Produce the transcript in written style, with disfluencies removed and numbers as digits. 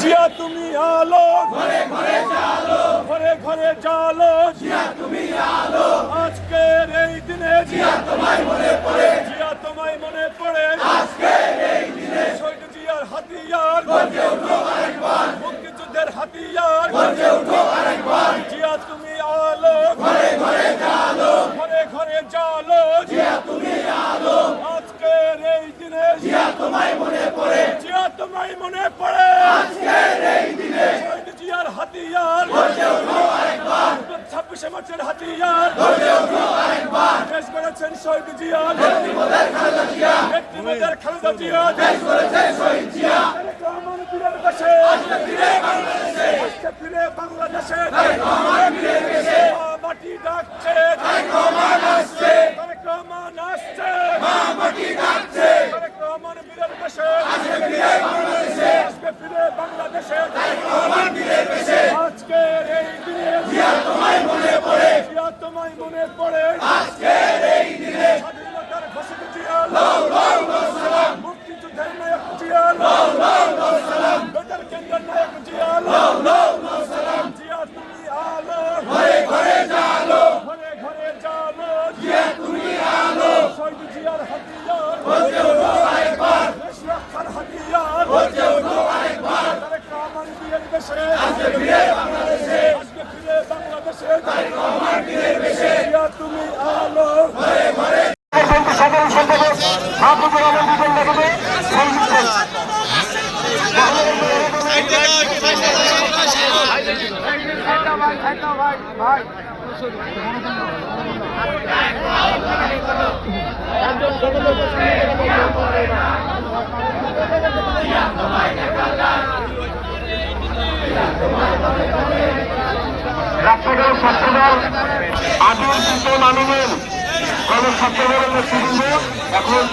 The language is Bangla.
জিয়া তুমি আলো, ঘরে ঘরে জালো, ঘরে ঘরে জালো, জিয়া তুমি আলো। আজকের এই দিনে জিয়া তোমায় মনে পড়ে, জিয়া তোমায় মনে পড়ে। আজকের এই দিনে শহীদ জিয়ার হাতিয়ার গর্জে ওঠো আরেকবার, মুক্তিযুদ্ধের হাতিয়ার গর্জে ওঠো আরেকবার। জিয়া তুমি আলো, ঘরে ঘরে জালো, ঘরে ঘরে জালো, জিয়া তুমি আলো। আজকের এই দিনে জিয়া তোমায় মনে পড়ে, জিয়া তোমায় মনে পড়ে। আজকের এই দিনে শহীদ জিয়ার হাতিয়ার গর্জে ওঠো আরেকবার, 26শে মার্চের হাতিয়ার গর্জে ওঠো আরেকবার। দেশ গড়েছেন শহীদ জিয়া, নেত্রীদের খালেদা জিয়া, নেত্রীদের খালেদা জিয়া। দেশ গড়েছেন শহীদ জিয়া, রহমান বীরের দেশে আজকে ফিরে বাংলাদেশে, আজকে ফিরে বাংলাদেশে। রহমান বীরের দেশে মাটি ডাকছে, রহমান আসছে, রহমান আসছে, মাটি ডাকছে। রহমান বীরের দেশে আজকে ফিরে বাংলাদেশে, আজকে ফিরে বাংলাদেশে। রহমান বীরের দেশে আজকের এই দিনে জিয়া তোমায় মনে পড়ে, জিয়া তোমায় মনে পড়ে। আজকের এই দিনে স্বাধীনতার ঘোষক জিয়া, লাউ লাউ লাউ সালাম। মুক্তিযুদ্ধের নায়ক জিয়া, লাউ লাউ লাউ সালাম। বেতার কেন্দ্রের নায়ক জিয়া, লাউ লাউ লাউ সালাম। জিয়া তুমি আলো, ঘরে ঘরে জালো, ঘরে ঘরে জালো, জিয়া তুমি আলো। শহীদ জিয়ার হাতিয়ার গর্জে ওঠো আরেকবার, দেশ রক্ষার হাতিয়ার গর্জে ওঠো আরেকবার। রহমান বীরের দেশে আজকে ফিরে বাংলাদেশে, আজকে ফিরে বাংলাদেশে। রহমান বীরের দেশে জিয়া তুমি আলো, ঘরে ঘরে। সাধারণ সম্পাদক মাহবুবুর রহমান বিজন লাগবে রাষ্ট্রদল ছাত্রদল আদিল চিত্র মানবেন ছাত্রদলের নেতৃবৃন্দ এখন